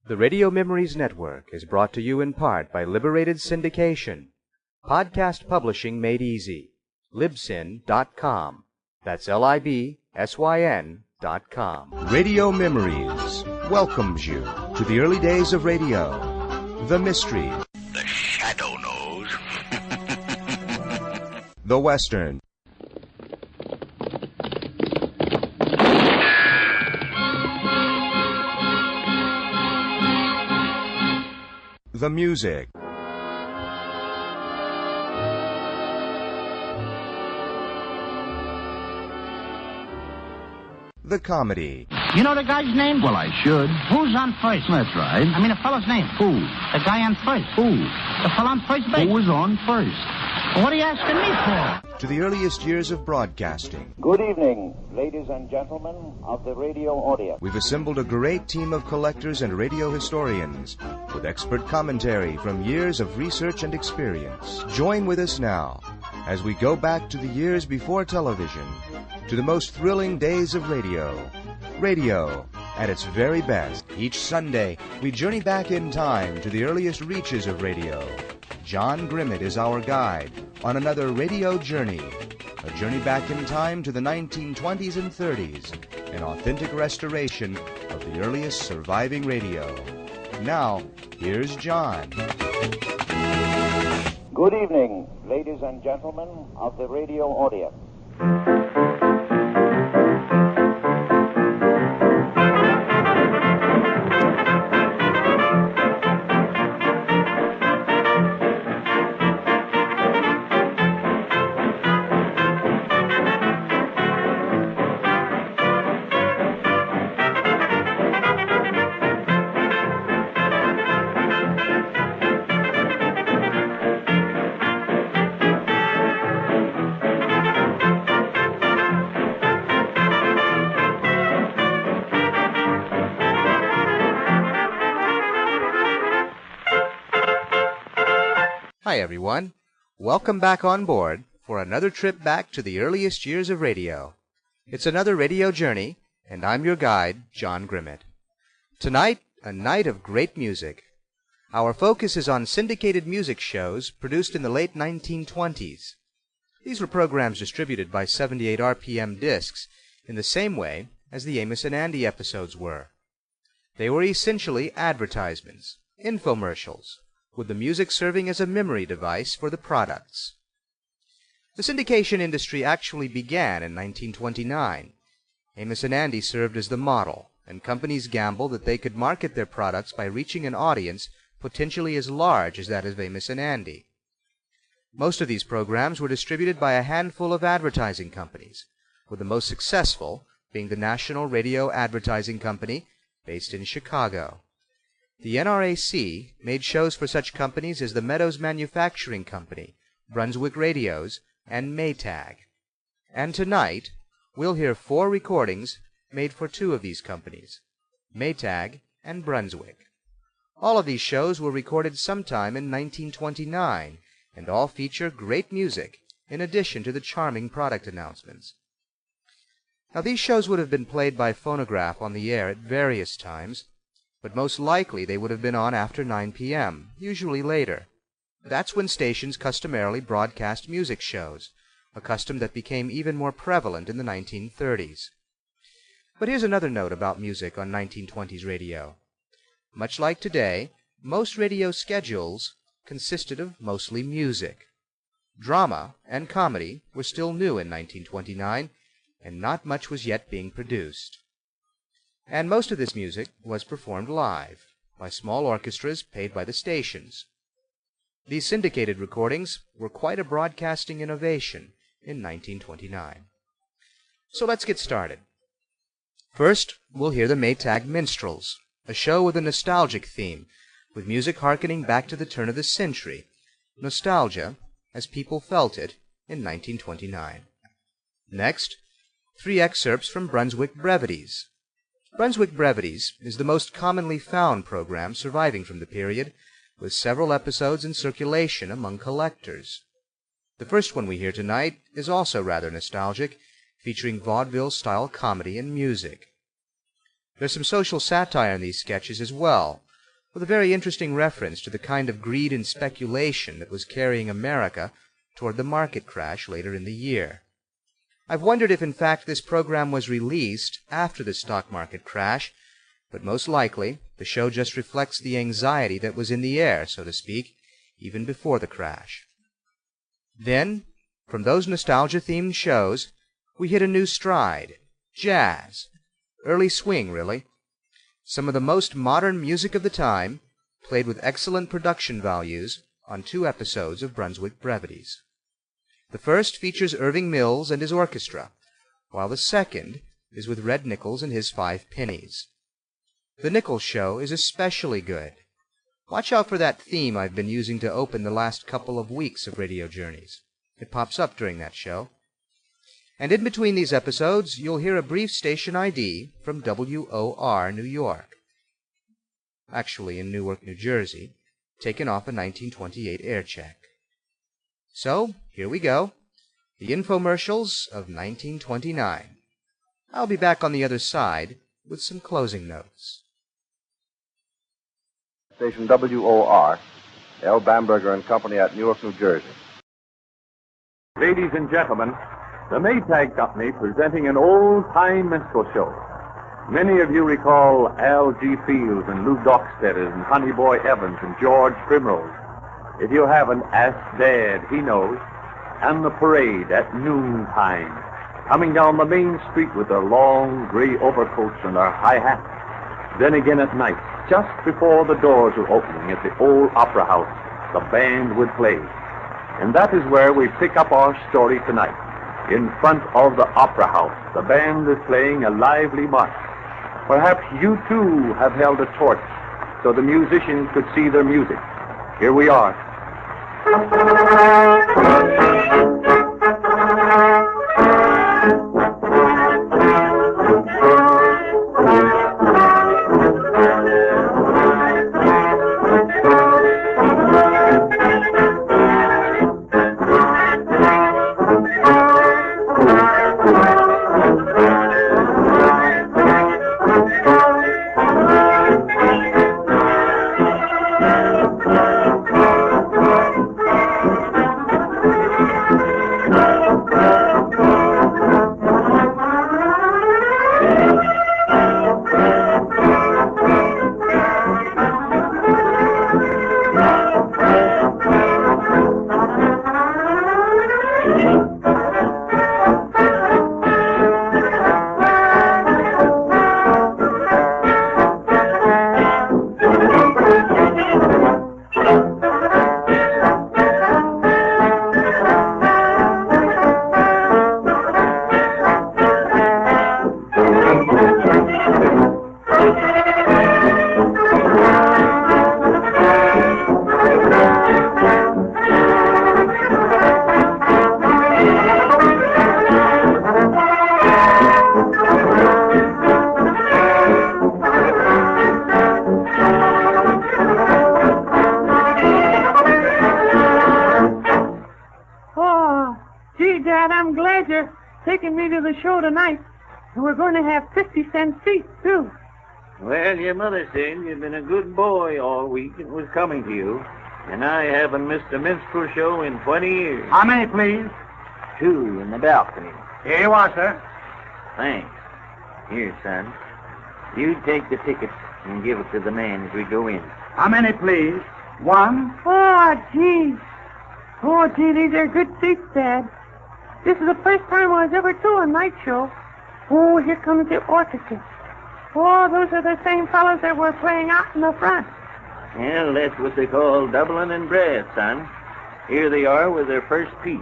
The Radio Memories Network is brought to you in part by Liberated Syndication. Podcast publishing made easy. Libsyn.com. That's Libsyn.com. Radio Memories welcomes you to the early days of radio. The mystery. The shadow knows. The Western. The music. The comedy. You know the guy's name? Well, I should. Who's on first? That's right. I mean, the fellow's name. Who? The guy on first. Who? The fellow on first base. Who was on first? Well, what are you asking me for? To the earliest years of broadcasting. Good evening, ladies and gentlemen of the radio audience. We've assembled a great team of collectors and radio historians with expert commentary from years of research and experience. Join with us now as we go back to the years before television, to the most thrilling days of radio. Radio at its very best. Each Sunday, we journey back in time to the earliest reaches of radio. John Grimmett is our guide on another radio journey. A journey back in time to the 1920s and 30s. An authentic restoration of the earliest surviving radio. Now, here's John. Good evening, ladies and gentlemen of the radio audience. Hi, everyone. Welcome back on board for another trip back to the earliest years of radio. It's another radio journey, and I'm your guide, John Grimmett. Tonight, a night of great music. Our focus is on syndicated music shows produced in the late 1920s. These were programs distributed by 78 RPM discs in the same way as the Amos and Andy episodes were. They were essentially advertisements, infomercials, with the music serving as a memory device for the products. The syndication industry actually began in 1929. Amos and Andy served as the model, and companies gambled that they could market their products by reaching an audience potentially as large as that of Amos and Andy. Most of these programs were distributed by a handful of advertising companies, with the most successful being the National Radio Advertising Company, based in Chicago. The NRAC made shows for such companies as the Meadows Manufacturing Company, Brunswick Radios, and Maytag. And tonight, we'll hear 4 recordings made for 2 of these companies, Maytag and Brunswick. All of these shows were recorded sometime in 1929, and all feature great music, in addition to the charming product announcements. Now, these shows would have been played by phonograph on the air at various times, but most likely they would have been on after 9 p.m., usually later. That's when stations customarily broadcast music shows, a custom that became even more prevalent in the 1930s. But here's another note about music on 1920s radio. Much like today, most radio schedules consisted of mostly music. Drama and comedy were still new in 1929, and not much was yet being produced. And most of this music was performed live, by small orchestras paid by the stations. These syndicated recordings were quite a broadcasting innovation in 1929. So let's get started. First, we'll hear the Maytag Minstrels, a show with a nostalgic theme, with music harkening back to the turn of the century, nostalgia as people felt it in 1929. Next, 3 excerpts from Brunswick Brevities. Brunswick Brevities is the most commonly found program surviving from the period, with several episodes in circulation among collectors. The first one we hear tonight is also rather nostalgic, featuring vaudeville-style comedy and music. There's some social satire in these sketches as well, with a very interesting reference to the kind of greed and speculation that was carrying America toward the market crash later in the year. I've wondered if in fact this program was released after the stock market crash, but most likely the show just reflects the anxiety that was in the air, so to speak, even before the crash. Then, from those nostalgia-themed shows, we hit a new stride. Jazz. Early swing, really. Some of the most modern music of the time, played with excellent production values on 2 episodes of Brunswick Brevities. The first features Irving Mills and his orchestra, while the second is with Red Nichols and his 5 pennies. The Nichols show is especially good. Watch out for that theme I've been using to open the last couple of weeks of Radio Journeys. It pops up during that show. And in between these episodes, you'll hear a brief station ID from WOR New York. Actually in Newark, New Jersey, taken off a 1928 air check. So, here we go. The infomercials of 1929. I'll be back on the other side with some closing notes. Station WOR, L. Bamberger and Company at Newark, New Jersey. Ladies and gentlemen, the Maytag Company presenting an old-time minstrel show. Many of you recall Al G. Fields and Lou Dockstetter and Honey Boy Evans and George Primrose. If you haven't, ask Dad, he knows. And the parade at noontime, coming down the main street with their long gray overcoats and their high hats. Then again at night, just before the doors were opening at the old opera house, the band would play. And that is where we pick up our story tonight. In front of the opera house, the band is playing a lively march. Perhaps you too have held a torch so the musicians could see their music. Here we are. taking me to the show tonight. And we're going to have 50-cent seats, too. Well, your mother said you've been a good boy all week and was coming to you. And I haven't missed a minstrel show in 20 years. How many, please? 2 in the balcony. Here you are, sir. Thanks. Here, son. You take the ticket and give it to the man as we go in. How many, please? 1. Oh, gee. Oh, gee, these are good seats, Dad. This is the first time I was ever to a night show. Oh, here comes the orchestra. Oh, those are the same fellows that were playing out in the front. Well, that's what they call doubling and brass, son. Here they are with their first piece.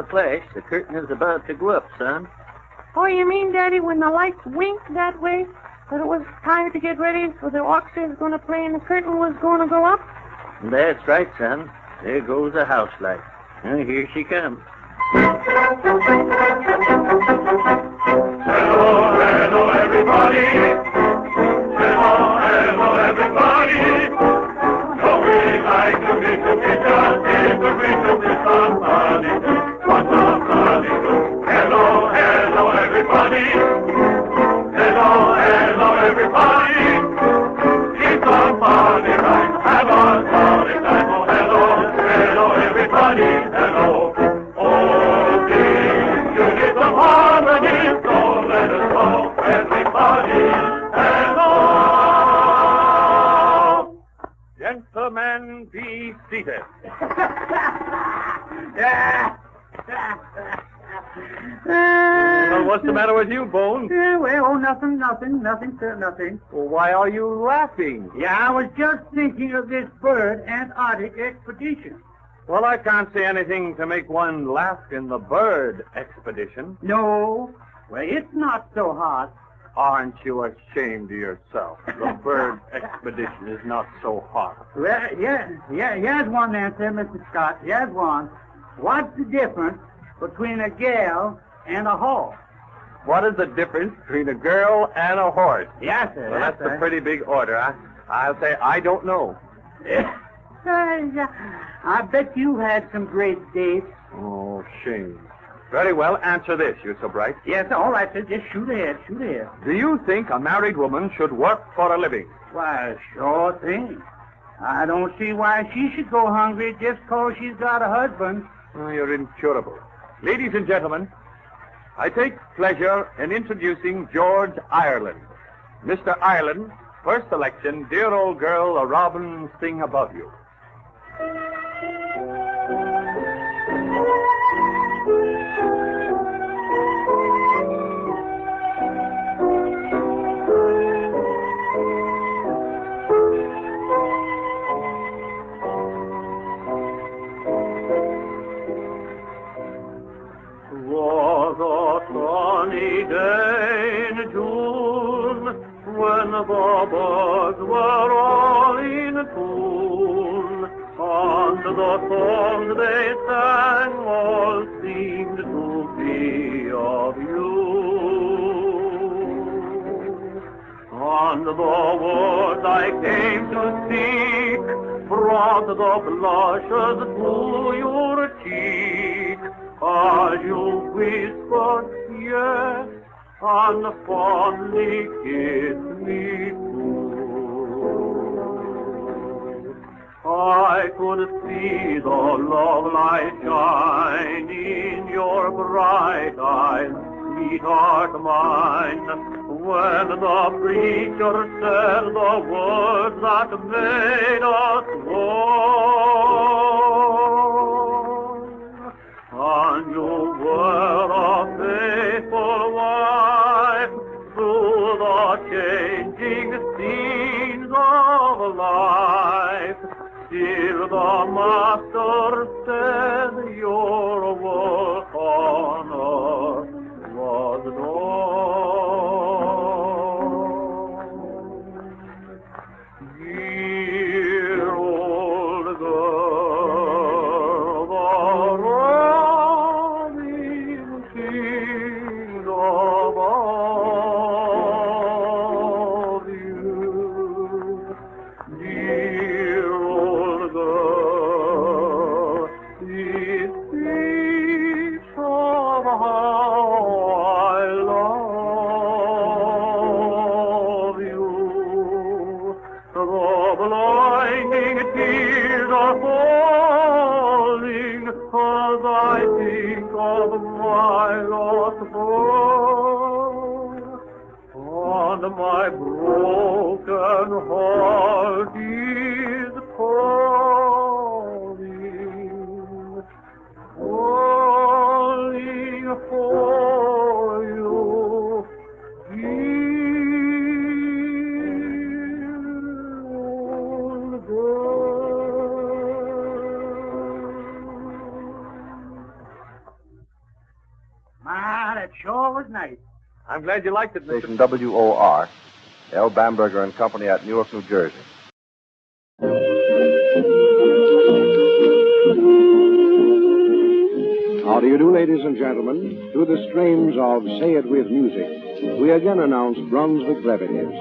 flash, the curtain is about to go up, son. Oh, you mean, Daddy, when the lights winked that way, that it was time to get ready for the orchestra going to play and the curtain was going to go up? That's right, son. There goes the house light. And here she comes. Hello, hello, everybody. Hello, everybody. So we like to meet together in the ring of the somebody. What somebody do? Hello, hello, everybody. Hello, hello, everybody. Keep on party right. Have on party time. Oh, hello, hello, everybody. Hello. Oh, dear, you need some harmony, so let us go, everybody. Hello. Gentlemen, be seated. Well, what's the matter with you, Bones? Nothing, sir, nothing. Well, why are you laughing? Yeah, I was just thinking of this bird Antarctic expedition. Well, I can't say anything to make one laugh in the bird expedition. No, well, it's not so hot. Aren't you ashamed of yourself? The bird expedition is not so hot. Well, here's one answer, Mr. Scott. Here's one. What's the difference between a gal and a horse? What is the difference between a girl and a horse? Yes, sir. Well, that's a pretty big order. I'll say I don't know. I bet you had some great dates. Oh, shame. Very well, answer this, you're so bright. Yes, all right, sir. Just shoot ahead. Do you think a married woman should work for a living? Why, sure thing. I don't see why she should go hungry just 'cause she's got a husband. Oh, you're incurable. Ladies and gentlemen, I take pleasure in introducing George Ireland. Mr. Ireland, first selection, Dear Old Girl, a Robin Sing Above You. When the birds were all in tune, and the songs they sang all seemed to be of you. And the words I came to speak brought the blushes to your cheek, as you whispered yes, and fondly kissed me too. I could see the love light shine in your bright eyes, sweetheart mine, when the preacher said the words that made us one. And you were a faithful wife through the changing scenes of life, till the Master said your work on earth was done. Dear old girl, the robin sings above you. Dear old girl, it speaks of how I love you. The blinding tears are falling as I think of my lost boy, and my broken heart is calling, calling for you, dear old girl. Sure was nice. I'm glad you liked it, Mr. Station WOR, L. Bamberger and Company at Newark, New Jersey. How do you do, ladies and gentlemen? To the strains of Say It With Music, we again announce Brunswick Brevities,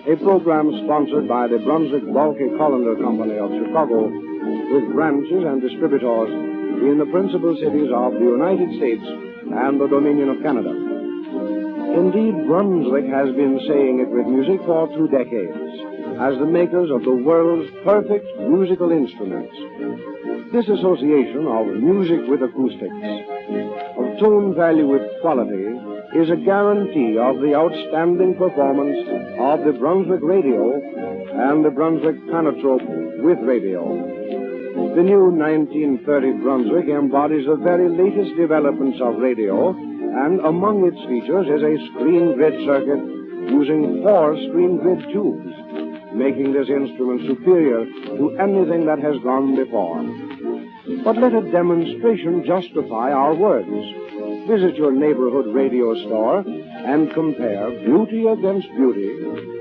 a program sponsored by the Brunswick Balky Colander Company of Chicago, with branches and distributors in the principal cities of the United States and the Dominion of Canada. Indeed, Brunswick has been saying it with music for 2 decades, as the makers of the world's perfect musical instruments. This association of music with acoustics, of tone value with quality, is a guarantee of the outstanding performance of the Brunswick radio and the Brunswick Panatrope with radio. The new 1930 Brunswick embodies the very latest developments of radio, and among its features is a screen grid circuit using 4 screen grid tubes, making this instrument superior to anything that has gone before. But let a demonstration justify our words. Visit your neighborhood radio store and compare beauty against beauty,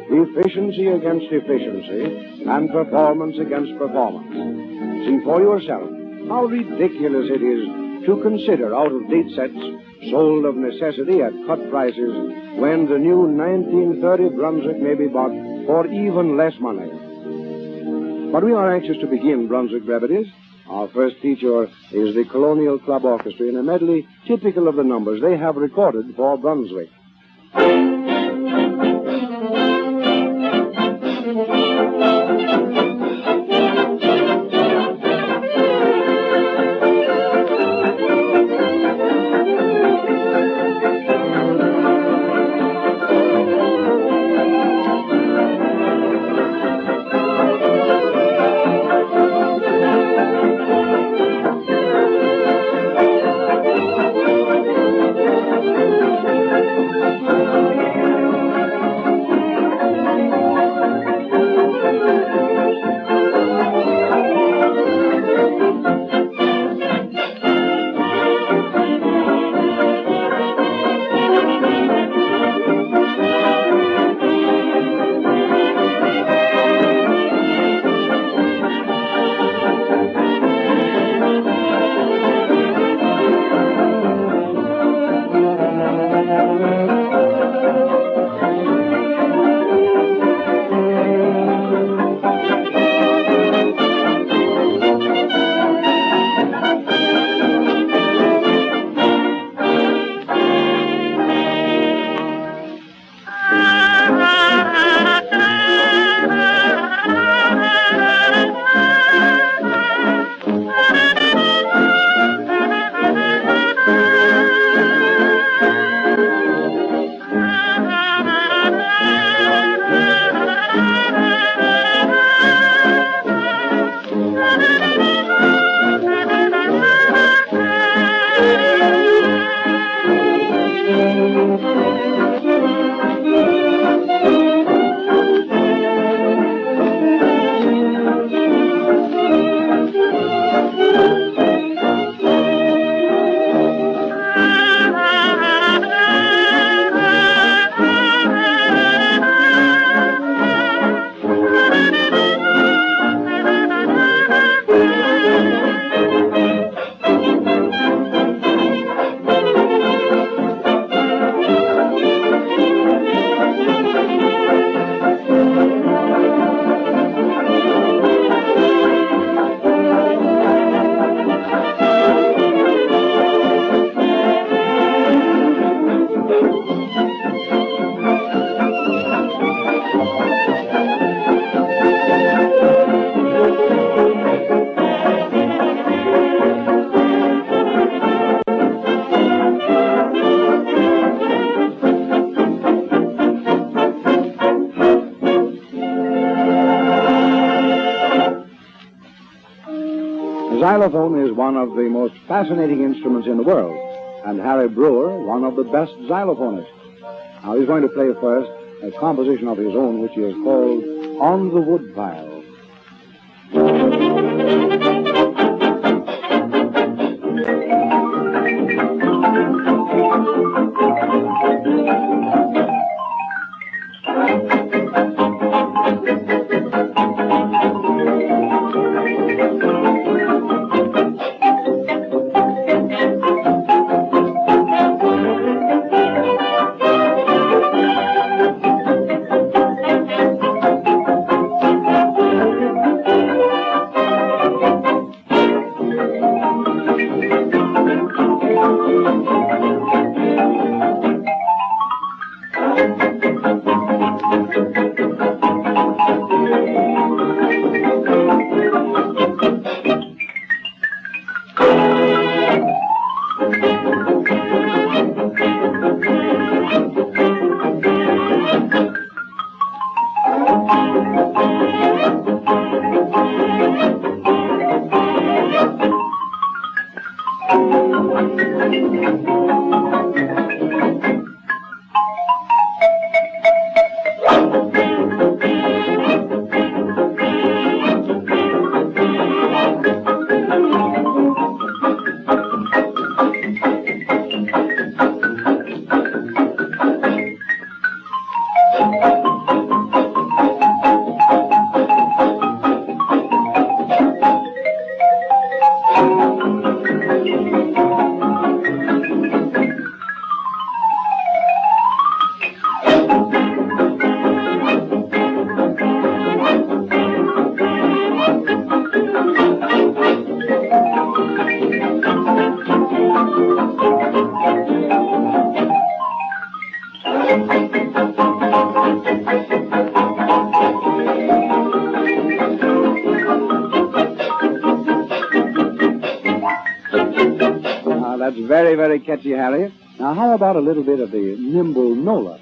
efficiency against efficiency, and performance against performance. See for yourself how ridiculous it is to consider out-of-date sets sold of necessity at cut prices when the new 1930 Brunswick may be bought for even less money. But we are anxious to begin Brunswick Brevities. Our first feature is the Colonial Club Orchestra in a medley typical of the numbers they have recorded for Brunswick. The xylophone is one of the most fascinating instruments in the world, and Harry Brewer, one of the best xylophonists. Now, he's going to play first a composition of his own, which he has called On the Woodpile. That's very, very catchy, Harry. Now, how about a little bit of the nimble Nola?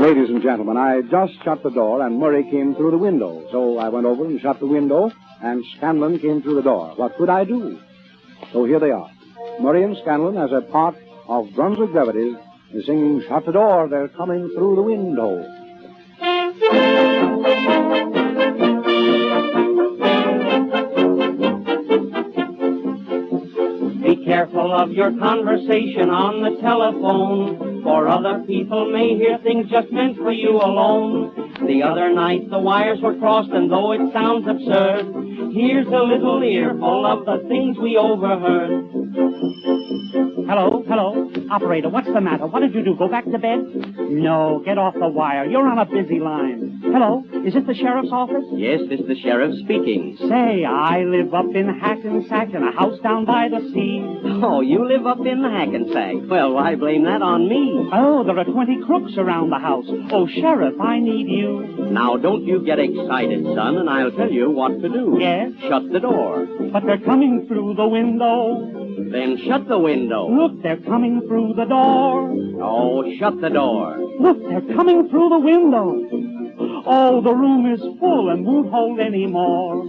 Ladies and gentlemen, I just shut the door and Murray came through the window. So I went over and shut the window and Scanlon came through the door. What could I do? So here they are. Murray and Scanlon, as a part of Brunswick Brevities, is singing Shut the Door, They're Coming Through the Window. Be careful of your conversation on the telephone, for other people may hear things just meant for you alone. The other night the wires were crossed, and though it sounds absurd, here's a little earful of the things we overheard. Hello, hello. Operator, what's the matter? What did you do? Go back to bed? No, get off the wire. You're on a busy line. Hello, is this the sheriff's office? Yes, this is the sheriff speaking. Say, I live up in Hackensack in a house down by the sea. Oh, you live up in the Hackensack. Well, why blame that on me? Oh, there are 20 crooks around the house. Oh, Sheriff, I need you. Now, don't you get excited, son, and I'll tell you what to do. Yes? Shut the door. But they're coming through the window. Then shut the window. Look, they're coming through the door. Oh, shut the door. Look, they're coming through the window. Oh, the room is full and won't hold any more.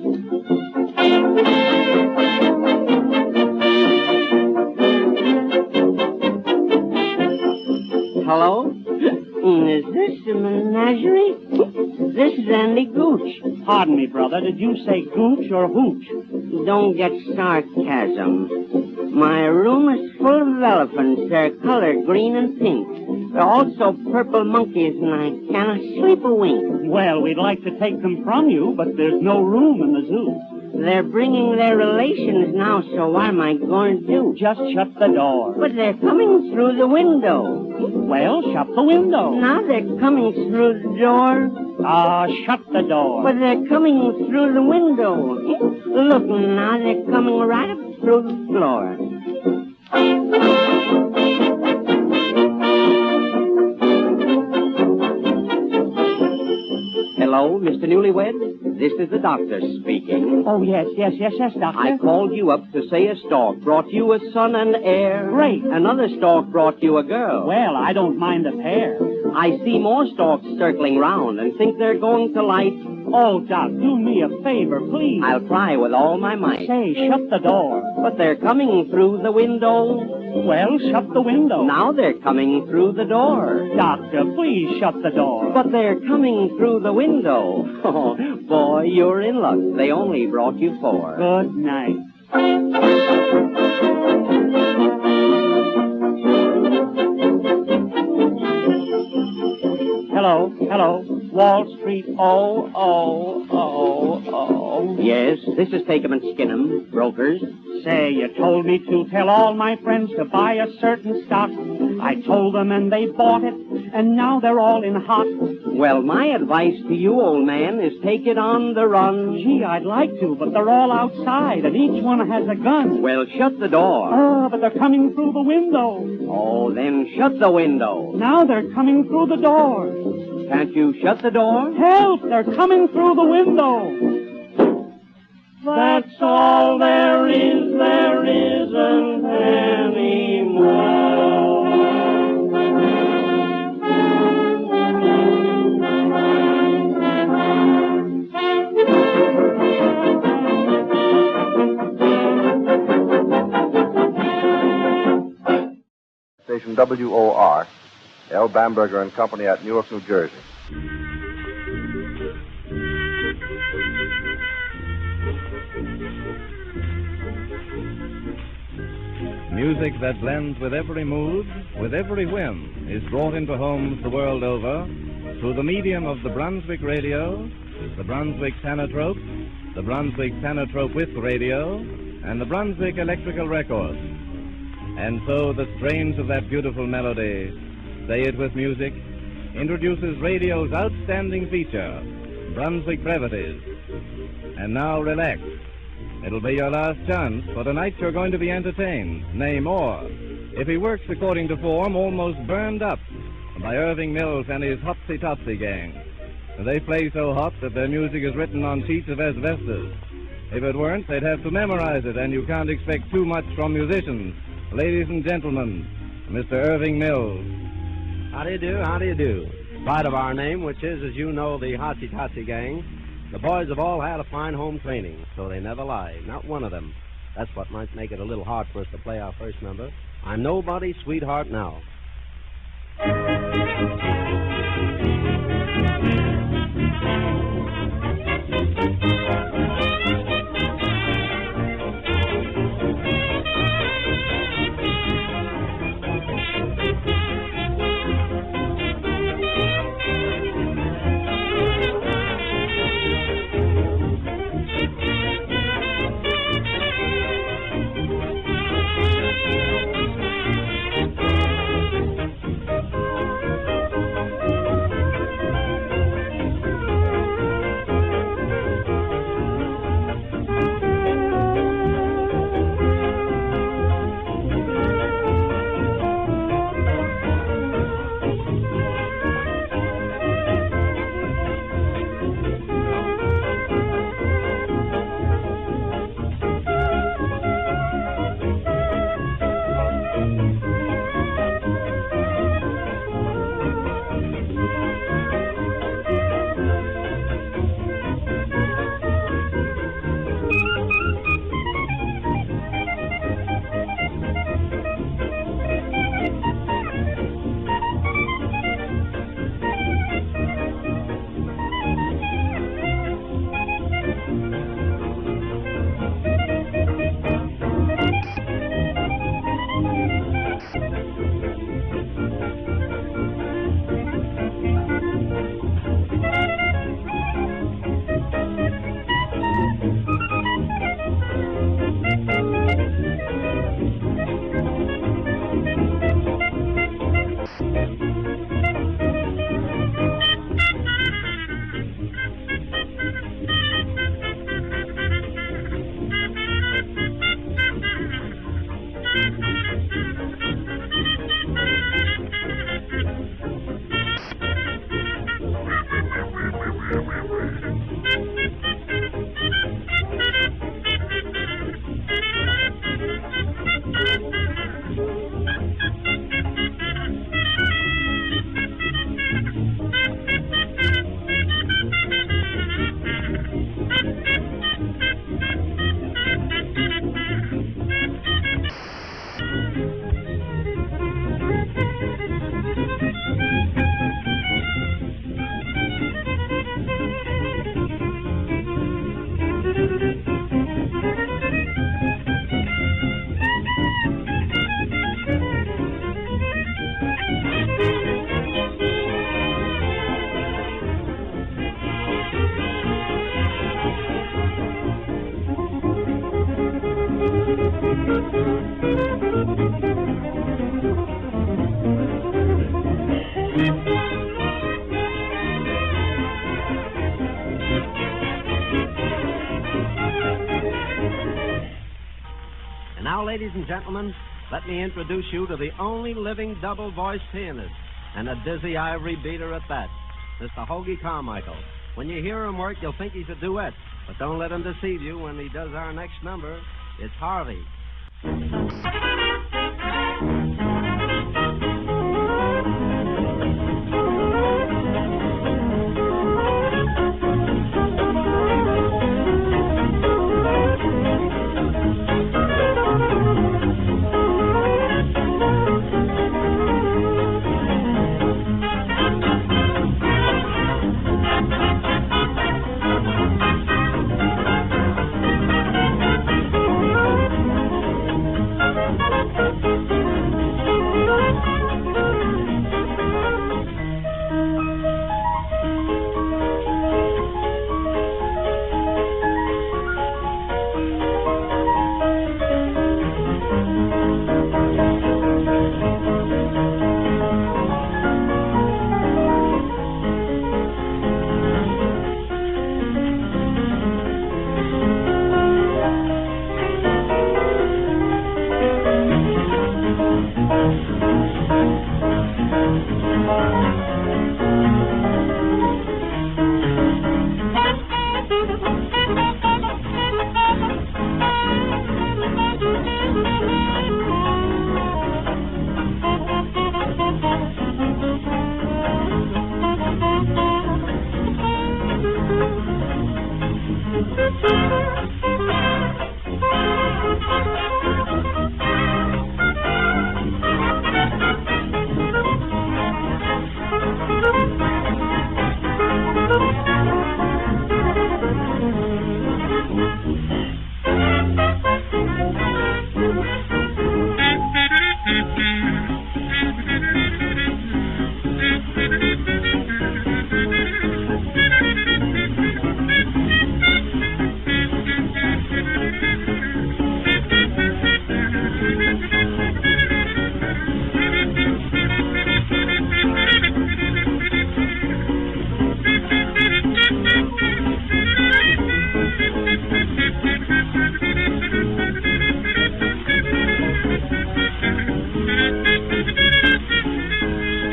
Hello? Is this a menagerie? This is Andy Gooch. Pardon me, brother. Did you say gooch or hooch? Don't get sarcasm. My room is full of elephants. They're colored green and pink. There are also purple monkeys, and I cannot sleep a wink. Well, we'd like to take them from you, but there's no room in the zoo. They're bringing their relations now, so what am I going to do? Just shut the door. But they're coming through the window. Well, shut the window. Now they're coming through the door. Shut the door. But they're coming through the window. Look, now they're coming right up through the floor. Hello, Mr. Newlywed? This is the doctor speaking. Oh, yes, doctor. I called you up to say a stork brought you a son and heir. Great. Another stork brought you a girl. Well, I don't mind a pair. I see more storks circling round and think they're going to light. Oh, Doc, do me a favor, please. I'll try with all my might. Say, shut the door. But they're coming through the window. Well, shut the window. Now they're coming through the door. Doctor, please shut the door. But they're coming through the window. Oh, boy, you're in luck. They only brought you 4. Good night. Hello. Wall Street. Oh. Yes, this is Take 'em and Skin 'em, brokers. Say, you told me to tell all my friends to buy a certain stock. I told them and they bought it, and now they're all in hot. Well, my advice to you, old man, is take it on the run. Gee, I'd like to, but they're all outside, and each one has a gun. Well, shut the door. Oh, but they're coming through the window. Oh, then shut the window. Now they're coming through the door. Can't you shut the door? Help! They're coming through the window. That's all there isn't any more. Station WOR, L. Bamberger and Company at Newark, New Jersey. Music that blends with every mood, with every whim, is brought into homes the world over through the medium of the Brunswick radio, the Brunswick Tanatrope, the Brunswick Tanatrope with radio, and the Brunswick electrical record. And so the strains of that beautiful melody, Say It With Music, introduces radio's outstanding feature, Brunswick Brevities. And now relax. It'll be your last chance, for tonight you're going to be entertained, nay more. If he works according to form, almost burned up by Irving Mills and his Hopsy-Topsy gang. They play so hot that their music is written on sheets of asbestos. If it weren't, they'd have to memorize it, and you can't expect too much from musicians. Ladies and gentlemen, Mr. Irving Mills. How do you do? Pride of our name, which is, as you know, the Hopsy-Topsy gang. The boys have all had a fine home training, so they never lie. Not one of them. That's what might make it a little hard for us to play our first number. I'm Nobody's Sweetheart Now. ladies and gentlemen, let me introduce you to the only living double-voiced pianist, and a dizzy ivory beater at that, Mr. Hoagy Carmichael. When you hear him work, you'll think he's a duet, but don't let him deceive you when he does our next number. It's Harvey.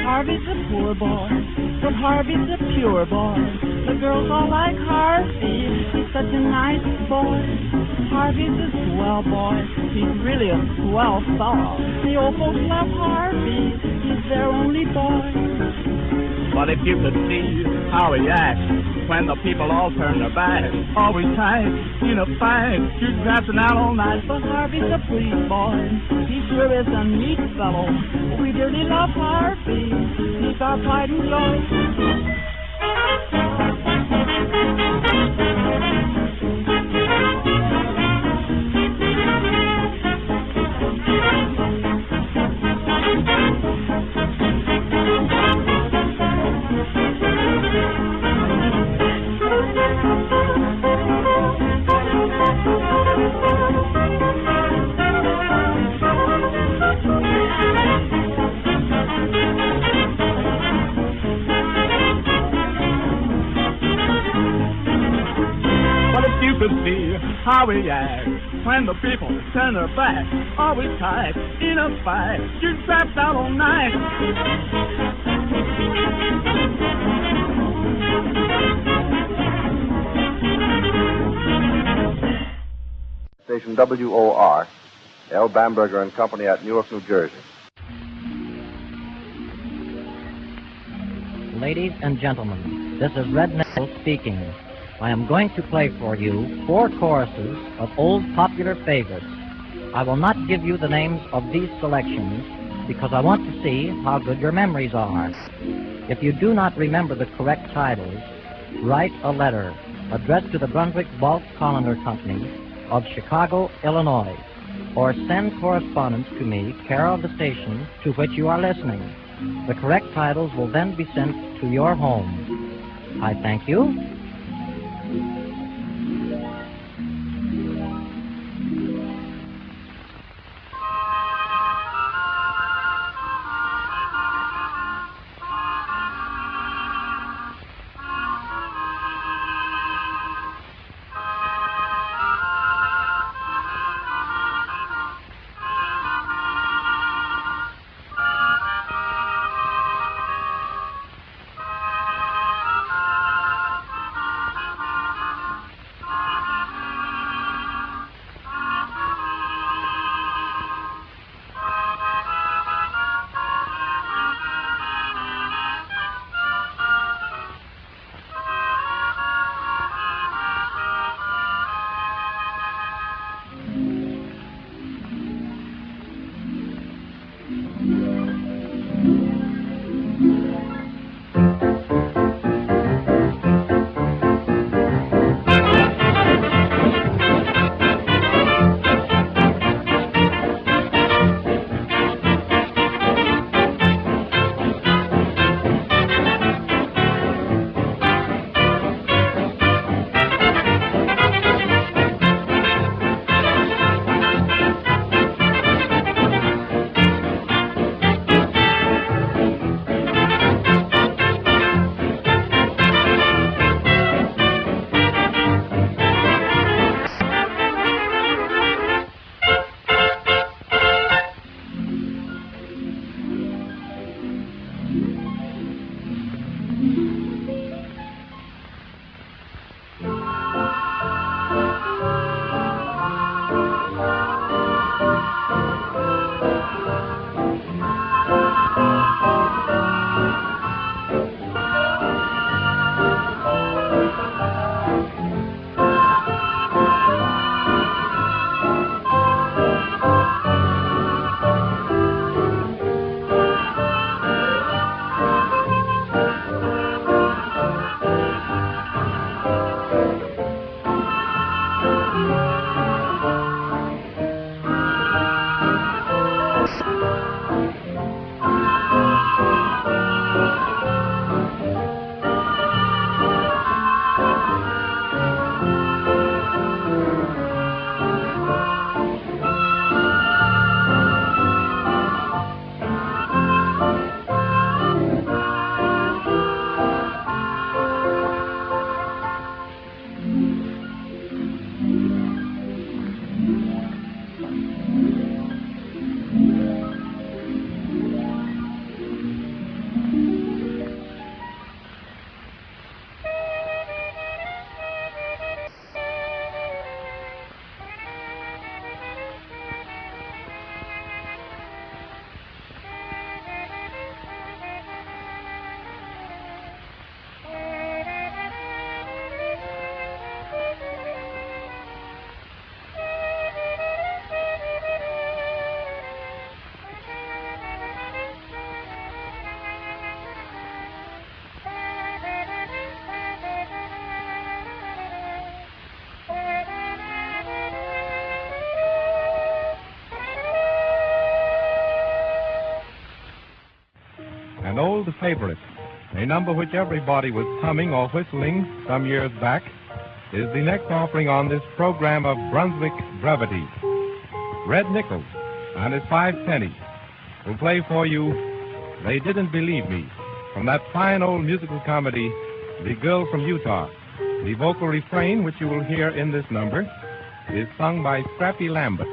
Harvey's a poor boy, but Harvey's a pure boy. The girls all like Harvey, he's such a nice boy. Harvey's a swell boy, he's really a swell fellow. The old folks love Harvey, he's their only boy. But if you could see how he acts when the people all turn their backs, always tight in a fight, you're drafting out all night. But Harvey's a please boy, he sure is a neat fellow. We dearly love Harvey, he's our pride and joy. How he acts when the people turn their back, always tight in a fight, you're trapped out all night. Station WOR, L. Bamberger and Company at Newark, New Jersey. Ladies and gentlemen, this is Red Nichols speaking. I am going to play for you 4 choruses of old popular favorites. I will not give you the names of these selections because I want to see how good your memories are. If you do not remember the correct titles, write a letter addressed to the Brunswick Bulk Colander Company of Chicago, Illinois, or send correspondence to me, care of the station to which you are listening. The correct titles will then be sent to your home. I thank you. old favorite, a number which everybody was humming or whistling some years back, is the next offering on this program of Brunswick Brevities. Red Nichols and his 5 pennies will play for you They Didn't Believe Me, from that fine old musical comedy, The Girl from Utah. The vocal refrain, which you will hear in this number, is sung by Scrappy Lambert.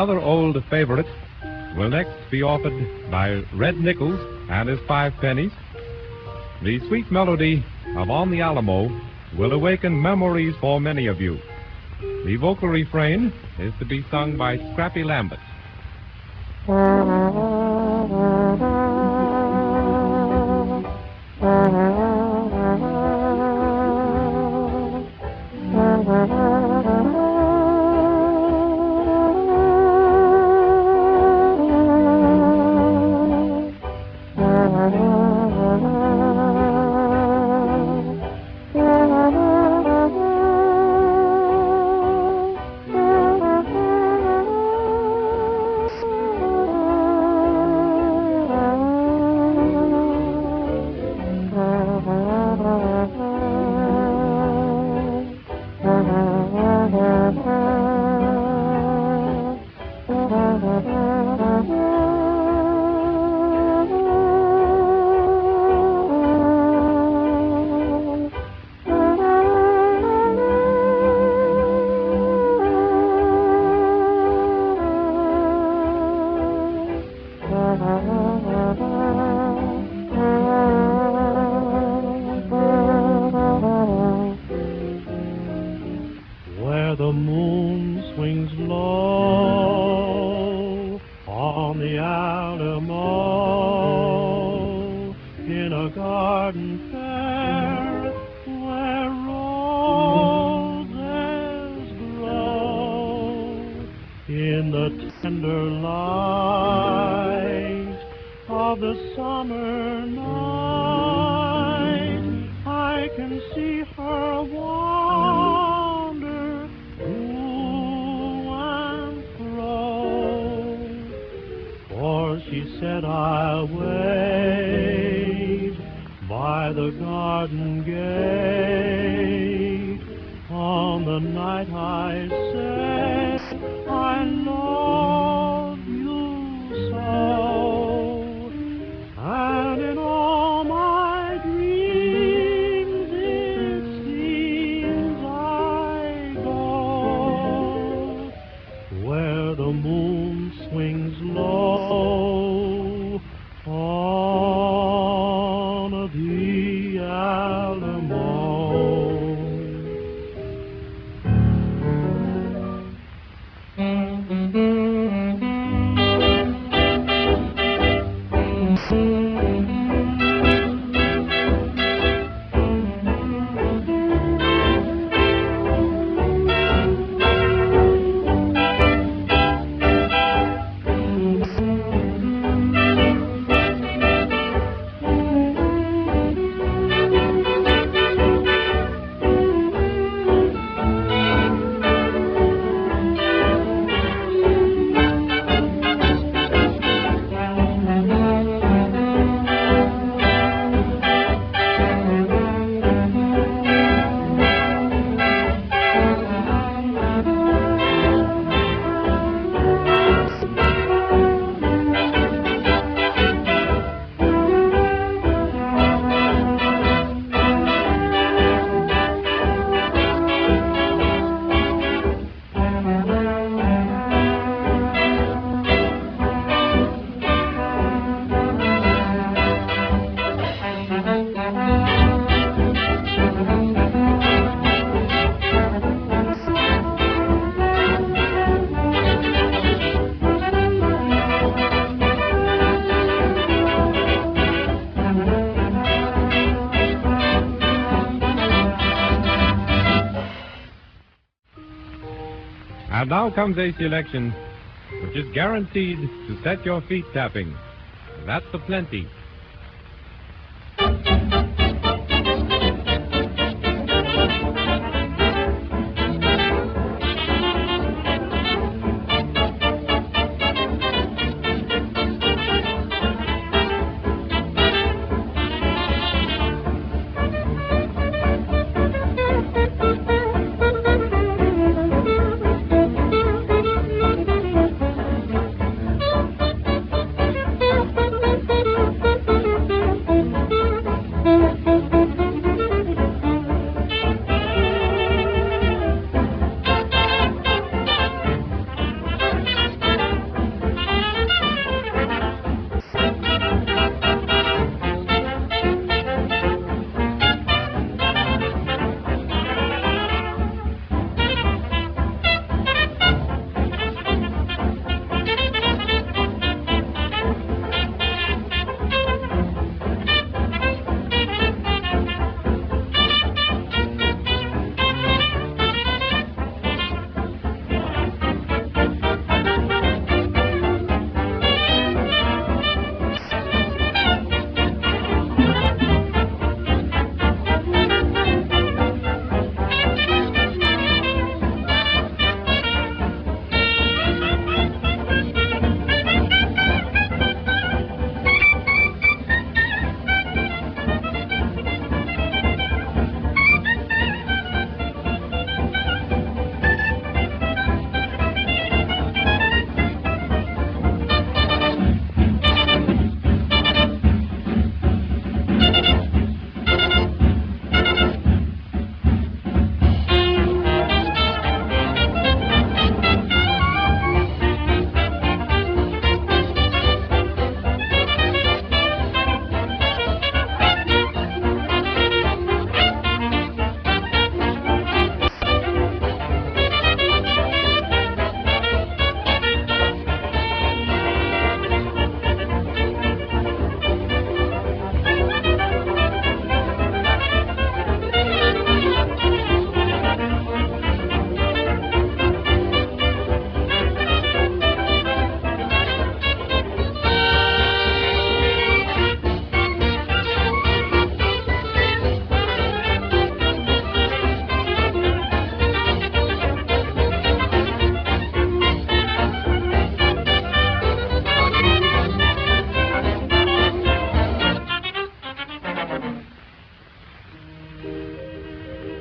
Another old favorite will next be offered by Red Nichols and his 5 pennies. The sweet melody of On the Alamo will awaken memories for many of you. The vocal refrain is to be sung by Scrappy Lambert. to mow in a garden fair where roses grow in the tender light of the summer night. I can see her wander to and fro, for she said I'll wait by the garden gate on the night I said I love you so. And in all my dreams it seems I go where the moon swings low on the Alamo. And now comes a selection which is guaranteed to set your feet tapping. That's a plenty.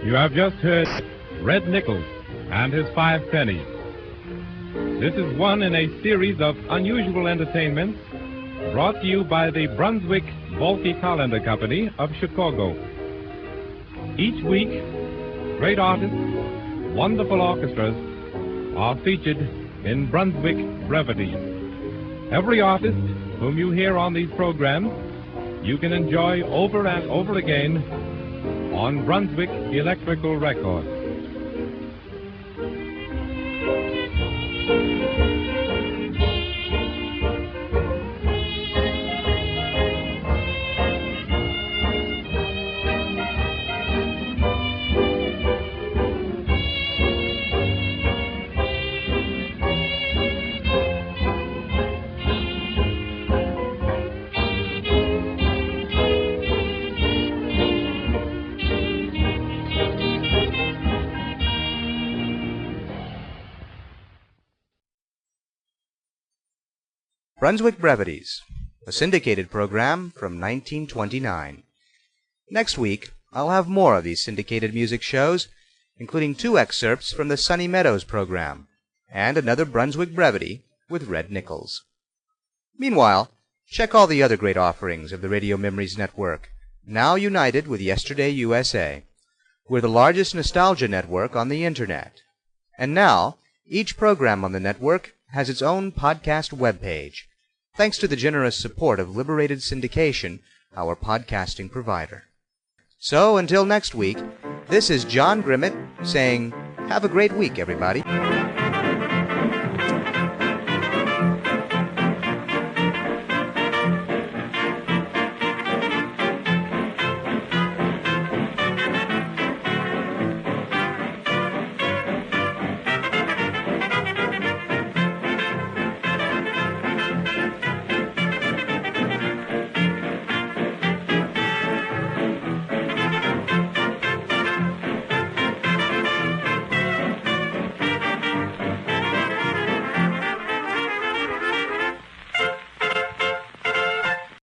You have just heard Red Nichols and his 5 pennies. This is one in a series of unusual entertainments brought to you by the Brunswick Balky Colander Company of Chicago. Each week, great artists, wonderful orchestras are featured in Brunswick Brevities. Every artist whom you hear on these programs, you can enjoy over and over again on Brunswick Electrical Records. Brunswick Brevities, a syndicated program from 1929. Next week, I'll have more of these syndicated music shows, including 2 excerpts from the Sunny Meadows program, and another Brunswick Brevity with Red Nichols. Meanwhile, check all the other great offerings of the Radio Memories Network, now united with Yesterday USA. We're the largest nostalgia network on the Internet. And now, each program on the network has its own podcast webpage, thanks to the generous support of Liberated Syndication, our podcasting provider. So, until next week, this is John Grimmett saying, have a great week, everybody.